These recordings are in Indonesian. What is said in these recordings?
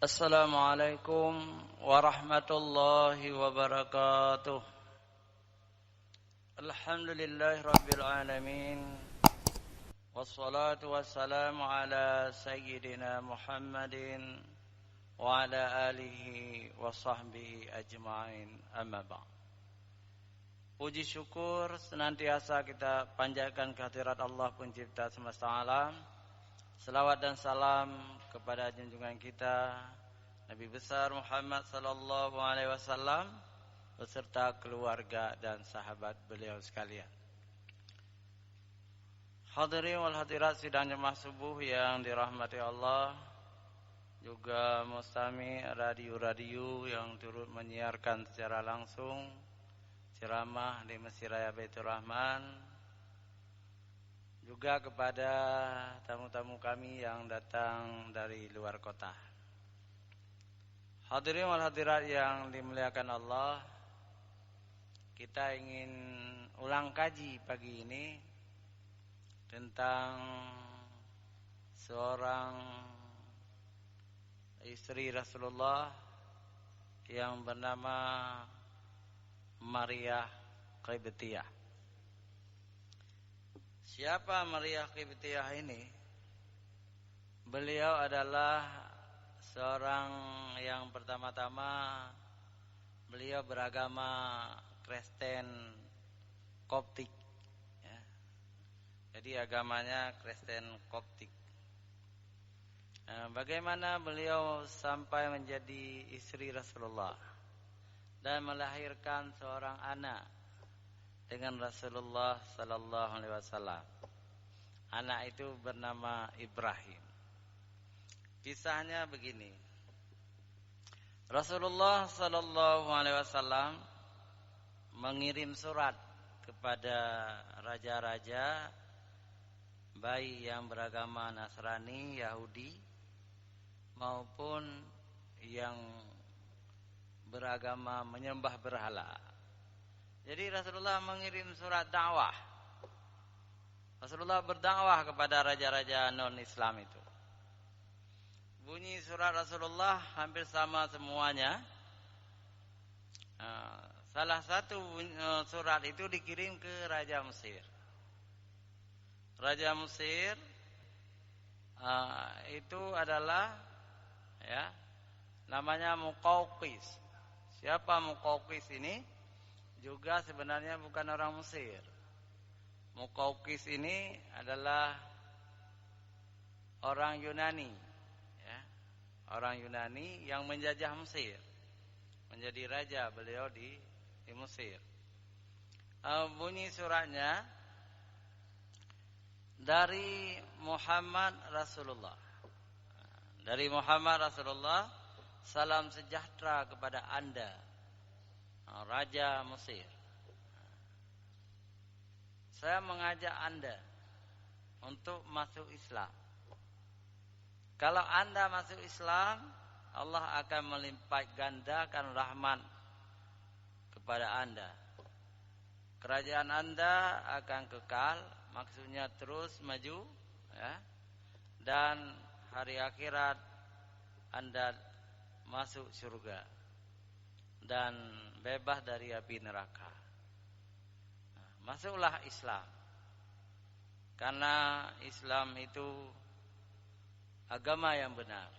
Assalamualaikum warahmatullahi wabarakatuh. Alhamdulillahi rabbil alamin. Wassalatu wassalamu ala sayyidina Muhammadin wa ala alihi wa sahbihi ajma'in, amma ba'd. Puji syukur senantiasa kita panjatkan kehadirat Allah pencipta semesta alam. Selawat dan salam kepada junjungan kita Nabi besar Muhammad sallallahu alaihi wasallam beserta keluarga dan sahabat beliau sekalian. Hadirin wal hadirat sidang jemaah subuh yang dirahmati Allah, juga mustami radio-radio yang turut menyiarkan secara langsung ceramah di Masjid Raya Baitur Rahman, juga kepada tamu-tamu kami yang datang dari luar kota. Hadirin wal hadirat yang dimuliakan Allah, kita ingin ulang kaji pagi ini tentang seorang istri Rasulullah yang bernama Maria Qibtiyah. Siapa Maria Qibtiyah ini? Beliau adalah seorang yang pertama-tama beliau beragama Kristen Koptik, ya. Jadi agamanya Kristen Koptik. Bagaimana beliau sampai menjadi istri Rasulullah dan melahirkan seorang anak dengan Rasulullah sallallahu alaihi wasallam. Anak itu bernama Ibrahim. Kisahnya begini. Rasulullah sallallahu alaihi wasallam mengirim surat kepada raja-raja baik yang beragama Nasrani, Yahudi maupun yang beragama menyembah berhala. Jadi Rasulullah mengirim surat dakwah. Rasulullah berdakwah kepada raja-raja non-Islam itu. Bunyi surat Rasulullah hampir sama semuanya. Salah satu surat itu dikirim ke Raja Mesir. Raja Mesir itu adalah, ya, namanya Muqawqis. Siapa Muqawqis ini? Juga sebenarnya bukan orang Mesir. Muqawqis ini adalah orang Yunani, ya. Orang Yunani yang menjajah Mesir, menjadi raja beliau di Mesir. Bunyi suratnya dari Muhammad Rasulullah. Dari Muhammad Rasulullah, salam sejahtera kepada Anda, Raja Mesir. Saya mengajak Anda untuk masuk Islam. Kalau Anda masuk Islam, Allah akan melipat gandakan rahmat kepada Anda. Kerajaan Anda akan kekal, maksudnya terus maju, ya. Dan hari akhirat Anda masuk surga dan bebas dari api neraka. Masuklah Islam. Karena Islam itu agama yang benar,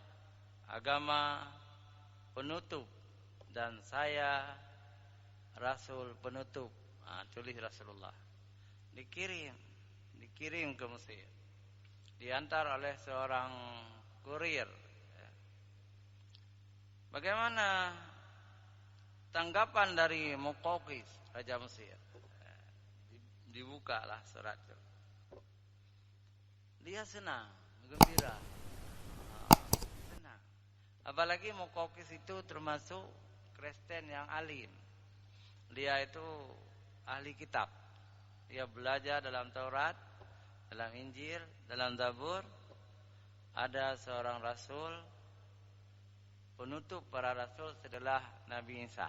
agama penutup, dan saya Rasul penutup. Tulis Rasulullah. Dikirim ke Mesir, diantar oleh seorang kurir. Bagaimana tanggapan dari Muqawqis, Raja Mesir? Dibukalah surat itu. Dia senang, gembira, senang. Apalagi Muqawqis itu termasuk Kristen yang alim. Dia itu ahli kitab. Dia belajar dalam Taurat, dalam Injil, dalam Zabur. Ada seorang rasul, penutup para rasul setelah Nabi Isa.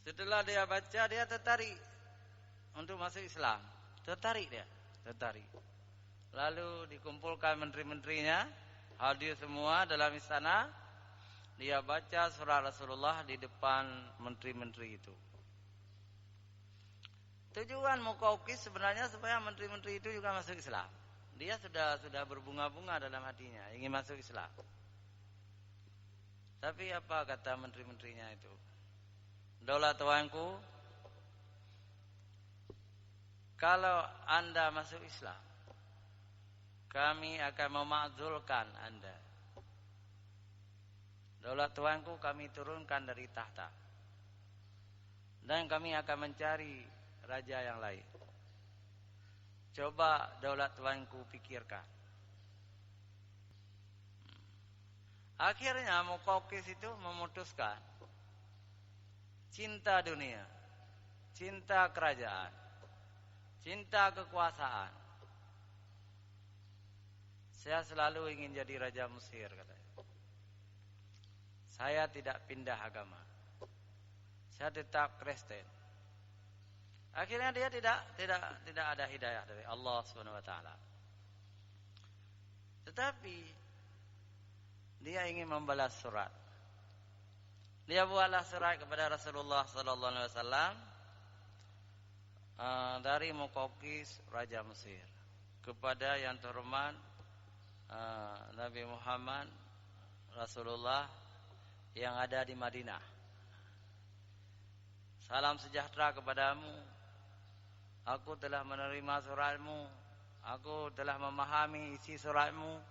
Setelah dia baca, dia tertarik untuk masuk Islam. Tertarik. Lalu dikumpulkan menteri-menterinya, hadir semua dalam istana. Dia baca surah Rasulullah di depan menteri-menteri itu. Tujuan Muqawqis sebenarnya supaya menteri-menteri itu juga masuk Islam. Dia sudah berbunga-bunga dalam hatinya ingin masuk Islam. Tapi apa kata menteri-menterinya itu? Daulat tuanku, kalau Anda masuk Islam, kami akan memakzulkan Anda. Daulat tuanku, kami turunkan dari tahta. Dan kami akan mencari raja yang lain. Coba daulat tuanku pikirkan. Akhirnya Muqawqis itu memutuskan cinta dunia, cinta kerajaan, cinta kekuasaan. Saya selalu ingin jadi raja Mesir, katanya. Saya tidak pindah agama. Saya tetap Kristen. Akhirnya dia tidak ada hidayah dari Allah Subhanahu wa taala. Tetapi dia ingin membalas surat. Dia buatlah surat kepada Rasulullah sallallahu alaihi wasallam dari Muqawqis raja Mesir kepada yang terhormat Nabi Muhammad Rasulullah yang ada di Madinah. Salam sejahtera kepadamu. Aku telah menerima suratmu. Aku telah memahami isi suratmu.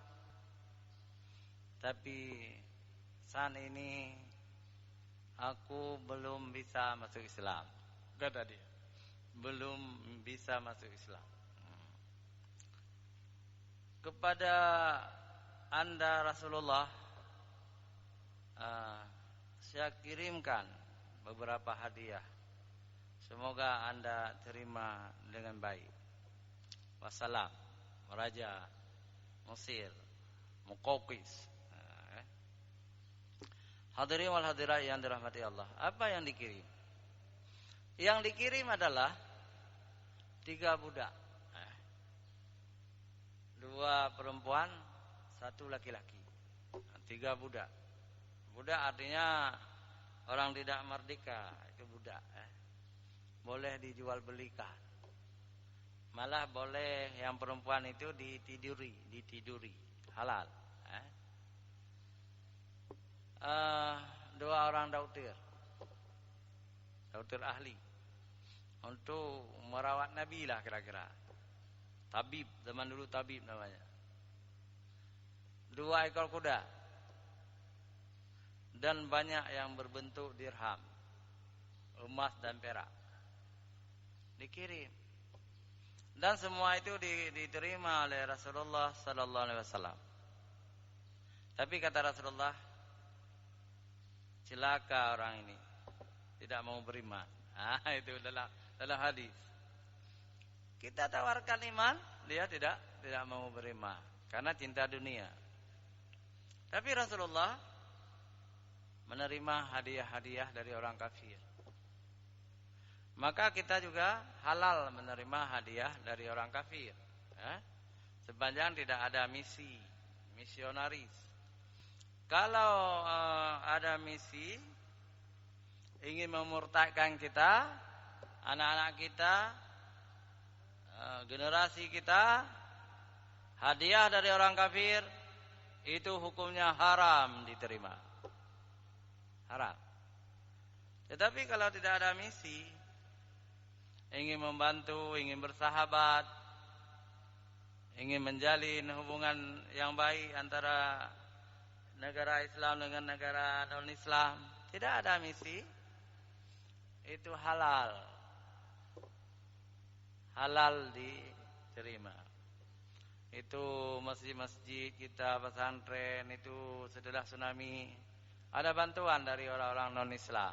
Tapi saat ini aku belum bisa masuk Islam. Kata dia, belum bisa masuk Islam. Kepada Anda Rasulullah, saya kirimkan beberapa hadiah. Semoga Anda terima dengan baik. Wassalam, Raja Mesir, Muqawqis. Hadirin wal hadirat yang dirahmati Allah. Apa yang dikirim? Yang dikirim adalah 3 budak. 2 perempuan, 1 laki-laki. 3 budak. Budak artinya orang tidak merdeka, itu budak. Boleh dijual belikan. Malah boleh yang perempuan itu ditiduri, halal. 2 orang dokter ahli untuk merawat Nabi lah kira-kira. Tabib, zaman dulu tabib namanya. 2 ekor kuda. Dan banyak yang berbentuk dirham, emas dan perak. Dikirim. Dan semua itu diterima oleh Rasulullah sallallahu alaihi wasallam. Tapi kata Rasulullah, celaka orang ini, tidak mau beriman. Itu dalam hadis. Kita tawarkan iman, dia tidak mau beriman karena cinta dunia. Tapi Rasulullah menerima hadiah-hadiah dari orang kafir. Maka kita juga halal menerima hadiah dari orang kafir, sepanjang tidak ada misionaris. Kalau ada misi ingin memurtadkan kita, anak-anak kita, generasi kita, hadiah dari orang kafir itu hukumnya haram diterima. Haram. Tetapi kalau tidak ada misi, ingin membantu, ingin bersahabat, ingin menjalin hubungan yang baik antara negara Islam dengan negara non-Islam, tidak ada misi, itu halal. Halal diterima. Itu masjid-masjid kita, pesantren itu setelah tsunami ada bantuan dari orang-orang non-Islam.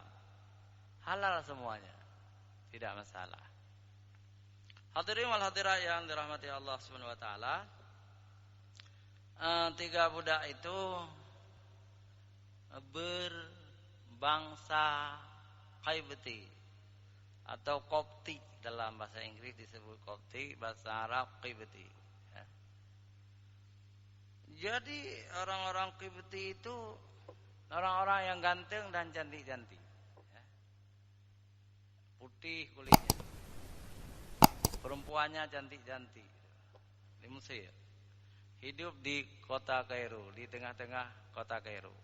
Halal semuanya, tidak masalah. Hadirin wal hadirat yang dirahmati Allah Subhanahu wa taala, 3 budak itu berbangsa Qibti atau Koptik, dalam bahasa Inggris disebut Koptik, bahasa Arab Qibti. Jadi orang-orang Qibti itu orang-orang yang ganteng dan cantik-cantik, ya. Putih kulitnya, perempuannya cantik-cantik di Mesir. Hidup di kota Kairo, di tengah-tengah kota Kairo.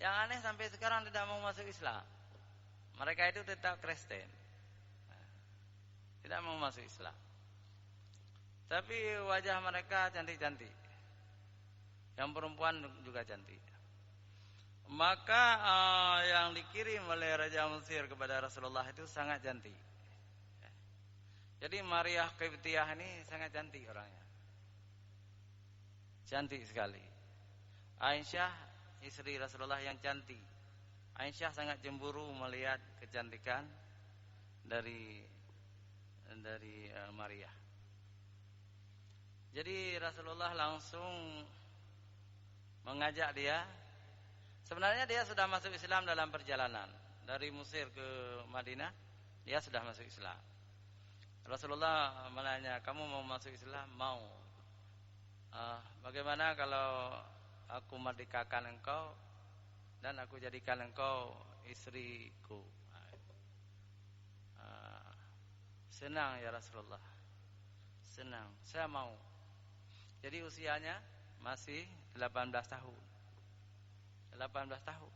Yang aneh sampai sekarang tidak mau masuk Islam. Mereka itu tetap Kristen, tidak mau masuk Islam. Tapi wajah mereka cantik-cantik. Yang perempuan juga cantik. Maka yang dikirim oleh Raja Mesir kepada Rasulullah itu sangat cantik. Jadi Maria Qibtiyah ini sangat cantik orangnya. Cantik sekali. Aisyah istri Rasulullah yang cantik. Aisyah sangat cemburu melihat kecantikan dari Maria. Jadi Rasulullah langsung mengajak dia. Sebenarnya dia sudah masuk Islam dalam perjalanan dari Mesir ke Madinah. Dia sudah masuk Islam. Rasulullah menanya, kamu mau masuk Islam? Mau. Bagaimana kalau aku merdekakan engkau dan aku jadikan engkau istriku? Senang ya Rasulullah. Senang, saya mau. Jadi usianya masih 18 tahun. 18 tahun.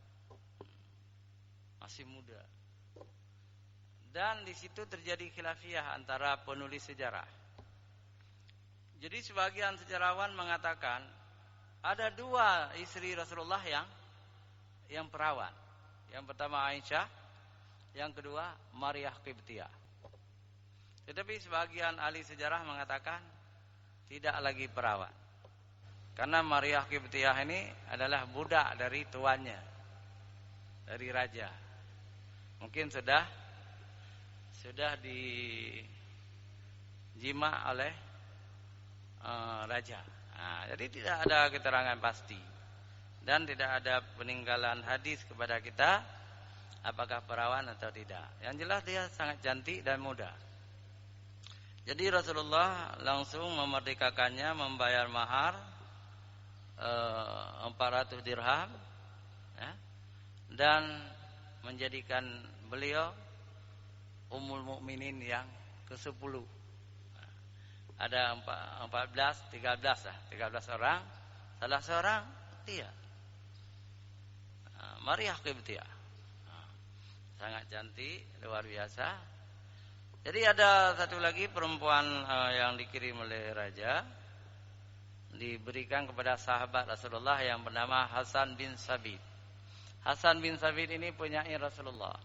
Masih muda. Dan di situ terjadi khilafiyah antara penulis sejarah. Jadi sebagian sejarawan mengatakan ada dua istri Rasulullah yang perawan. Yang pertama Aisyah, yang kedua Maria Qibtiyah. Tetapi sebagian ahli sejarah mengatakan tidak lagi perawan. Karena Maria Qibtiyah ini adalah budak dari tuannya, dari raja. Mungkin sudah dijima oleh raja. Jadi tidak ada keterangan pasti dan tidak ada peninggalan hadis kepada kita apakah perawan atau tidak. Yang jelas dia sangat cantik dan muda. Jadi Rasulullah langsung memerdekakannya, membayar mahar 400 dirham, ya, dan menjadikan beliau Ummul Mukminin yang ke-10. Ada 13 orang, salah seorang dia, Maria Qibtiyah. Sangat cantik, luar biasa. Jadi ada satu lagi perempuan yang dikirim oleh raja, diberikan kepada sahabat Rasulullah yang bernama Hasan bin Sabit. Hasan bin Sabit ini punyai Rasulullah.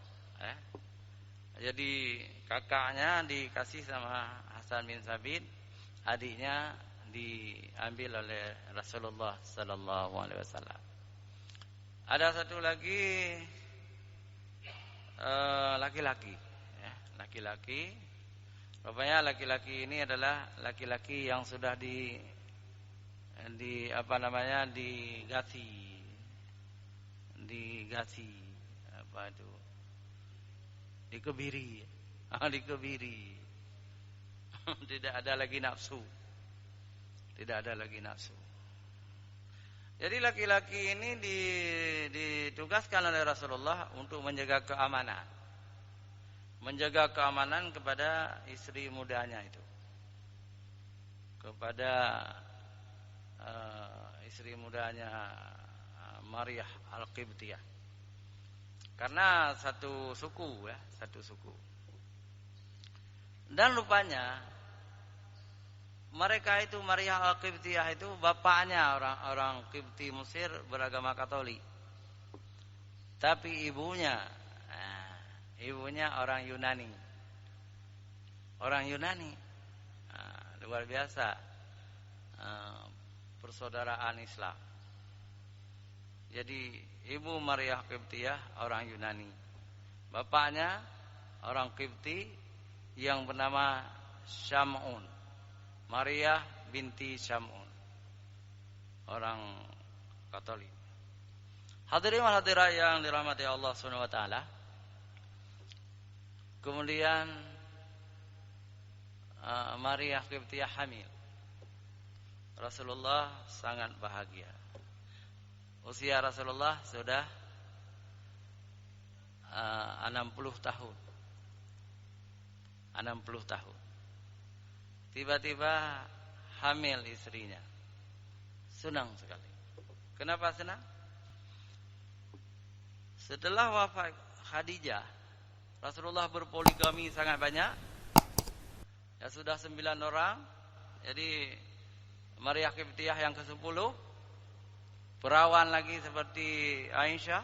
Jadi kakaknya dikasih sama Hasan bin Sabit, adiknya diambil oleh Rasulullah sallallahu alaihi wasallam. Ada satu lagi laki-laki, ya, laki-laki. Rupanya laki-laki ini adalah laki-laki yang sudah digasi apa itu? Dikebiri. Dikebiri. Tidak ada lagi nafsu. Tidak ada lagi nafsu. Jadi laki-laki ini ditugaskan oleh Rasulullah untuk menjaga keamanan. Menjaga keamanan kepada istri mudanya itu. Kepada istri mudanya Maria Al-Qibtiyah. Karena satu suku, ya, satu suku. Dan rupanya mereka itu Maria Al-Qibtiyah itu bapaknya orang Qibti Mesir beragama Katolik. Tapi ibunya orang Yunani. Orang Yunani. Luar biasa. Persaudaraan Islam. Jadi ibu Maria Qibtiyah orang Yunani. Bapaknya orang Qibti yang bernama Syam'un. Maria binti Syam'un. Orang Katolik. Hadirin wal hadirat yang dirahmati Allah Subhanahu wa taala. Kemudian Maria Qibtiyah hamil. Rasulullah sangat bahagia. Usia Rasulullah sudah 60 tahun. 60 tahun. Tiba-tiba hamil istrinya. Senang sekali. Kenapa senang? Setelah wafat Khadijah, Rasulullah berpoligami sangat banyak. Ya sudah 9 orang. Jadi Maria Qibtiyah yang ke-10. Perawan lagi seperti Aisyah.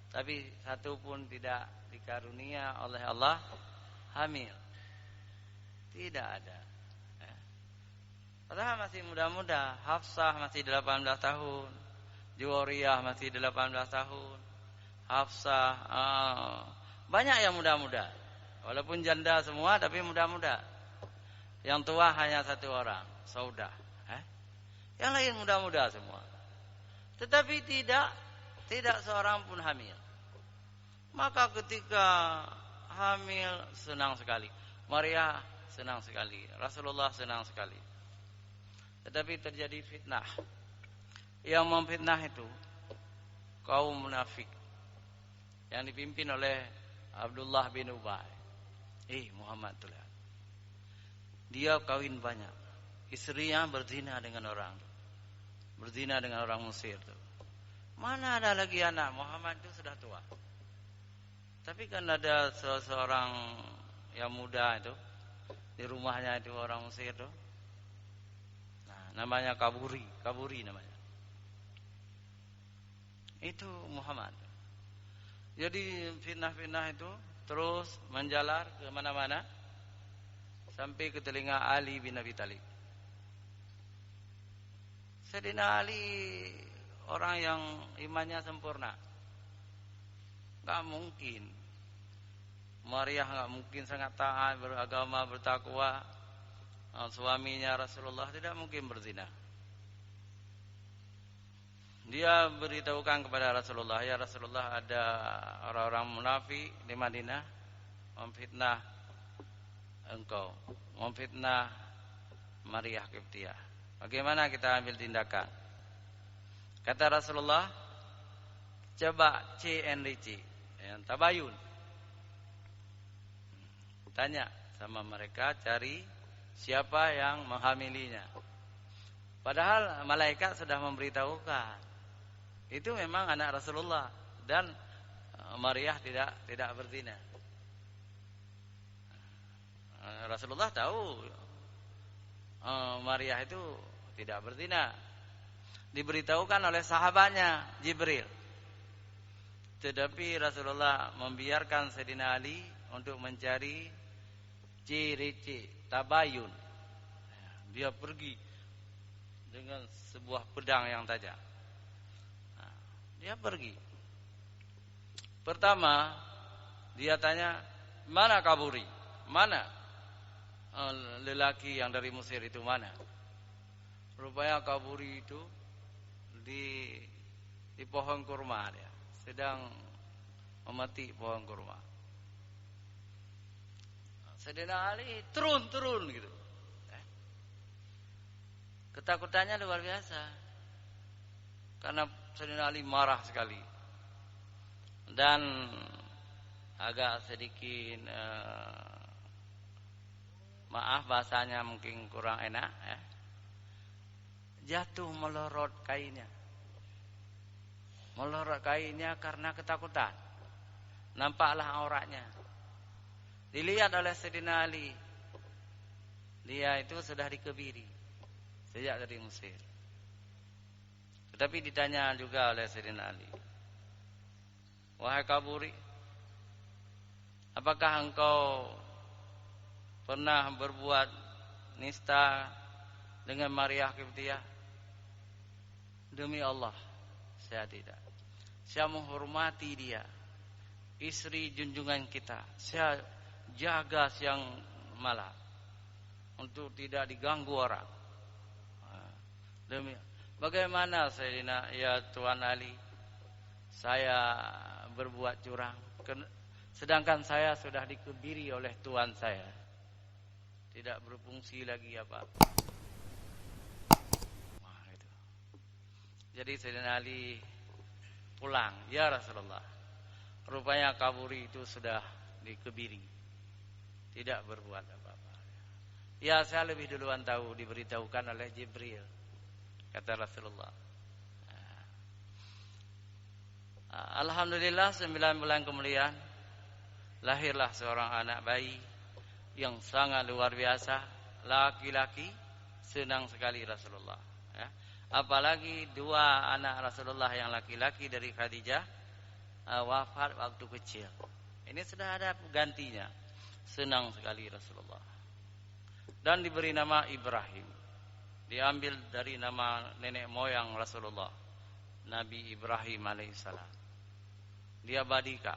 Tapi satu pun tidak dikarunia oleh Allah hamil. Tidak ada. Padahal masih muda-muda. Hafsah masih 18 tahun. Juwariyah masih 18 tahun. Hafsah banyak yang muda-muda. Walaupun janda semua tapi muda-muda. Yang tua hanya satu orang, Saudah. Yang lain muda-muda semua. Tetapi tidak seorang pun hamil. Maka ketika hamil senang sekali. Maria senang sekali. Rasulullah senang sekali. Tetapi terjadi fitnah. Yang memfitnah itu kaum munafik yang dipimpin oleh Abdullah bin Ubay. Muhammad tuh lihat. Dia kawin banyak. Istrinya berzina dengan orang. Berzina dengan orang Mesir tuh. Mana ada lagi anak? Muhammad itu sudah tua. Tapi kan ada seseorang yang muda itu di rumahnya itu orang Mesir tuh. Nah, namanya Kaburi namanya. Itu Muhammad. Jadi fitnah-fitnah itu terus menjalar ke mana-mana sampai ke telinga Ali bin Abi Thalib. Sayyidina Ali orang yang imannya sempurna. Gak mungkin. Maria gak mungkin sangat taat, beragama, bertakwa. Suaminya Rasulullah tidak mungkin berzina. Dia beritahukan kepada Rasulullah, ya Rasulullah, ada orang-orang munafik di Madinah memfitnah engkau, memfitnah Maria Qibtiyah. Bagaimana kita ambil tindakan? Kata Rasulullah, coba CNDC, yang tabayun. Tanya sama mereka, cari siapa yang menghamilinya. Padahal malaikat sudah memberitahukan. Itu memang anak Rasulullah dan Maria tidak berzina. Rasulullah tahu Maria itu tidak berzina. Diberitahukan oleh sahabatnya Jibril. Tetapi Rasulullah membiarkan Sayyidina Ali untuk mencari ciri-ciri tabayun. Dia pergi dengan sebuah pedang yang tajam. Dia pergi. Pertama, dia tanya, mana Kaburi? Mana lelaki yang dari Mesir itu mana? Rupanya Kaburi itu di pohon kurma dia, sedang memetik pohon kurma. Sayyidina Ali turun gitu. Ketakutannya luar biasa. Karena Sayyidina Ali marah sekali. Dan agak sedikit maaf bahasanya mungkin kurang enak ya. Jatuh melorot kainnya. Melorot kainnya karena ketakutan. Nampaklah auratnya. Dilihat oleh Sayyidina Ali. Dia itu sudah dikebiri sejak dari Mesir. Tetapi ditanya juga oleh Sayyidina Ali, wahai Kaburi, apakah engkau pernah berbuat nista dengan Maria Qibtiyah? Demi Allah, saya tidak. Saya menghormati dia, istri junjungan kita. Saya jaga siang malam untuk tidak diganggu orang. Demi bagaimana Sayyidina, ya Tuan Ali, saya berbuat curang, sedangkan saya sudah dikebiri oleh Tuan saya, tidak berfungsi lagi apa-apa. Jadi Sayyidina Ali pulang, ya Rasulullah, rupanya kaburi itu sudah dikebiri, tidak berbuat apa-apa. Ya, saya lebih duluan tahu, diberitahukan oleh Jibril, kata Rasulullah. Alhamdulillah 9 bulan kemudian lahirlah seorang anak bayi yang sangat luar biasa, laki-laki. Senang sekali Rasulullah, ya. Apalagi 2 anak Rasulullah yang laki-laki dari Khadijah wafat waktu kecil. Ini sudah ada gantinya. Senang sekali Rasulullah. Dan diberi nama Ibrahim. Diambil dari nama nenek moyang Rasulullah, Nabi Ibrahim alaihissalam. Dia Badika.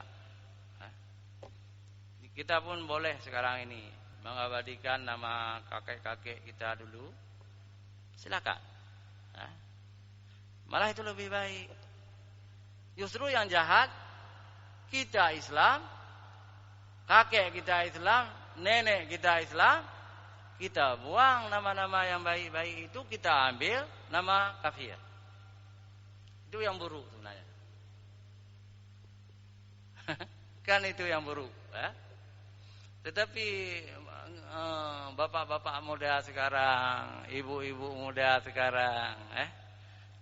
Kita pun boleh sekarang ini mengabadikan nama kakek-kakek kita dulu. Silakan. Malah itu lebih baik. Justru yang jahat, kita Islam, kakek kita Islam, nenek kita Islam, kita buang nama-nama yang baik-baik itu, kita ambil nama kafir. Itu yang buruk sebenarnya. Kan itu yang buruk, ya? Tetapi bapak-bapak muda sekarang, ibu-ibu muda sekarang,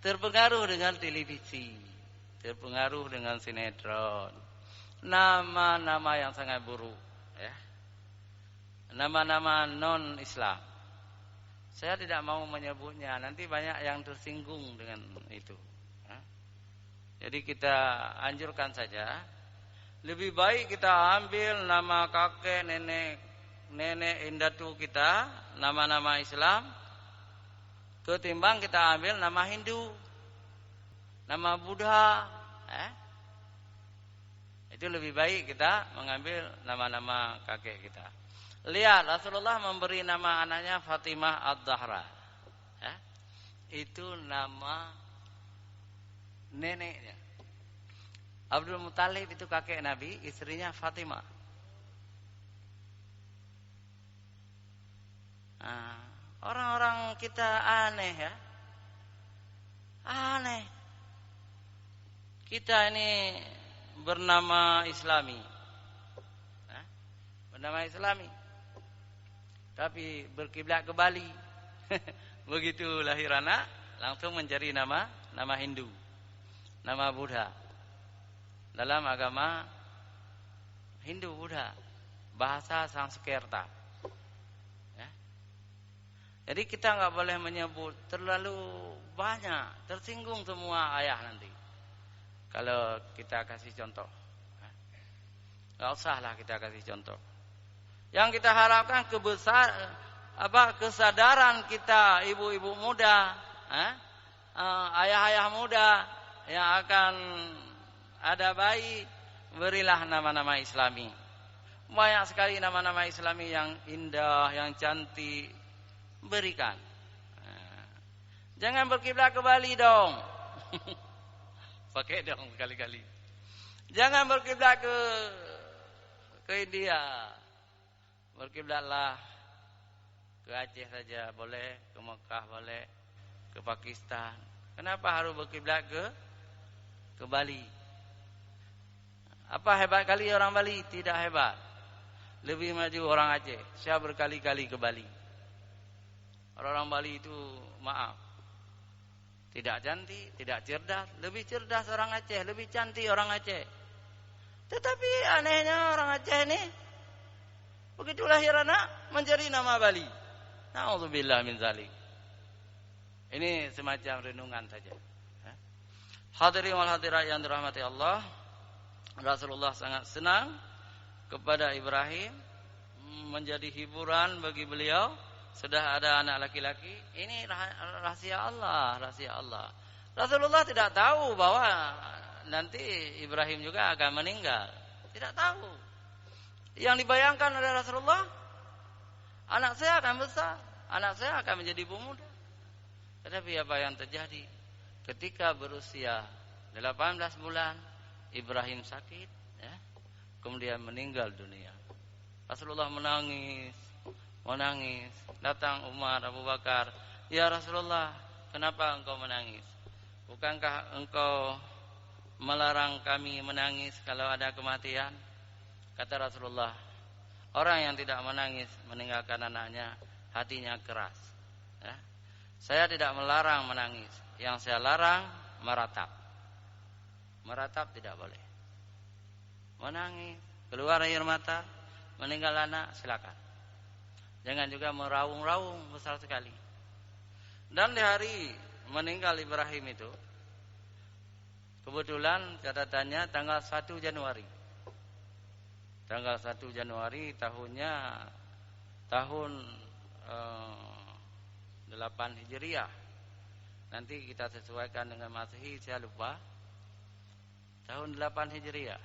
terpengaruh dengan televisi, terpengaruh dengan sinetron, nama-nama yang sangat buruk, ya. Nama-nama non-Islam. Saya tidak mau menyebutnya, nanti banyak yang tersinggung dengan itu, ya. Jadi kita anjurkan saja, lebih baik kita ambil nama kakek, nenek indatu kita, nama-nama Islam, ketimbang kita ambil nama Hindu, nama Buddha. Itu lebih baik kita mengambil nama-nama kakek kita. Lihat, Rasulullah memberi nama anaknya Fatimah Ad-Zahra. Itu nama neneknya. Abdul Muthalib itu kakek Nabi, istrinya Fatimah. Orang-orang kita aneh, ya. Aneh. Kita ini bernama Islami, bernama Islami, tapi berkiblat ke Bali. Begitu lahir anak, langsung mencari nama Hindu, nama Buddha. Dalam agama Hindu Buddha, bahasa Sanskerta, ya. Jadi kita nggak boleh menyebut terlalu banyak, tersinggung semua ayah nanti. Kalau kita kasih contoh, nggak usahlah kita kasih contoh. Yang kita harapkan kesadaran kita, ibu-ibu muda, ayah-ayah muda yang akan ada bayi, berilah nama-nama Islami. Banyak sekali nama-nama Islami yang indah, yang cantik, berikan. Jangan berkiblat ke Bali dong. Pakai dong kali-kali. Jangan berkiblat ke India. Berkiblatlah ke Aceh saja boleh, ke Mekah boleh, ke Pakistan. Kenapa harus berkiblat ke Bali? Apa hebat kali orang Bali? Tidak hebat. Lebih maju orang Aceh. Saya berkali-kali ke Bali. Orang Bali itu, maaf, tidak cantik, tidak cerdas. Lebih cerdas orang Aceh, lebih cantik orang Aceh. Tetapi anehnya orang Aceh ini, begitu lahir anak, mencari nama Bali. Na'udzubillah min zalik. Ini semacam renungan saja. Hadirin wal hadirat yang dirahmati Allah, Rasulullah sangat senang kepada Ibrahim, menjadi hiburan bagi beliau. Sudah ada anak laki-laki. Ini rahasia Allah, rahasia Allah. Rasulullah tidak tahu bahwa nanti Ibrahim juga akan meninggal. Tidak tahu. Yang dibayangkan oleh Rasulullah, anak saya akan besar, anak saya akan menjadi pemuda. Tetapi apa yang terjadi? Ketika berusia 18 bulan, Ibrahim sakit, ya, kemudian meninggal dunia. Rasulullah menangis. Datang Umar, Abu Bakar, ya Rasulullah, kenapa engkau menangis? Bukankah engkau melarang kami menangis kalau ada kematian? Kata Rasulullah, orang yang tidak menangis meninggalkan anaknya, hatinya keras. Ya. Saya tidak melarang menangis. Yang saya larang meratap. Meratap tidak boleh. Menangis, keluar air mata, meninggal anak, silakan. Jangan juga meraung-raung besar sekali. Dan di hari meninggal Ibrahim itu, kebetulan catatannya tanggal 1 Januari. Tanggal 1 Januari tahunnya tahun 8 Hijriah. Nanti kita sesuaikan dengan Masehi, saya lupa. Tahun 8 Hijriah.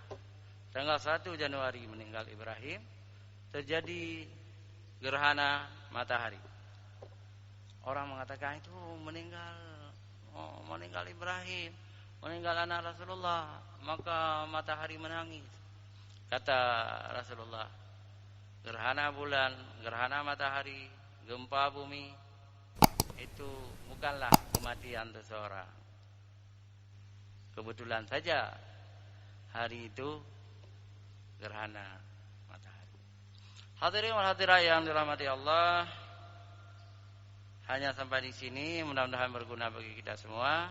Tanggal 1 Januari meninggal Ibrahim, terjadi gerhana matahari. Orang mengatakan itu meninggal Ibrahim, meninggal anak Rasulullah, maka matahari menangis. Kata Rasulullah, gerhana bulan, gerhana matahari, gempa bumi, itu bukanlah kematian seseorang. Kebetulan saja hari itu gerhana matahari. Hadirin wal hadirat yang dirahmati Allah, hanya sampai di sini, mudah-mudahan berguna bagi kita semua.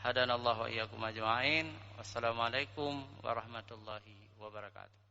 Hadanallahu wa iyyakum ajma'in. Wassalamualaikum warahmatullahi wabarakatuh.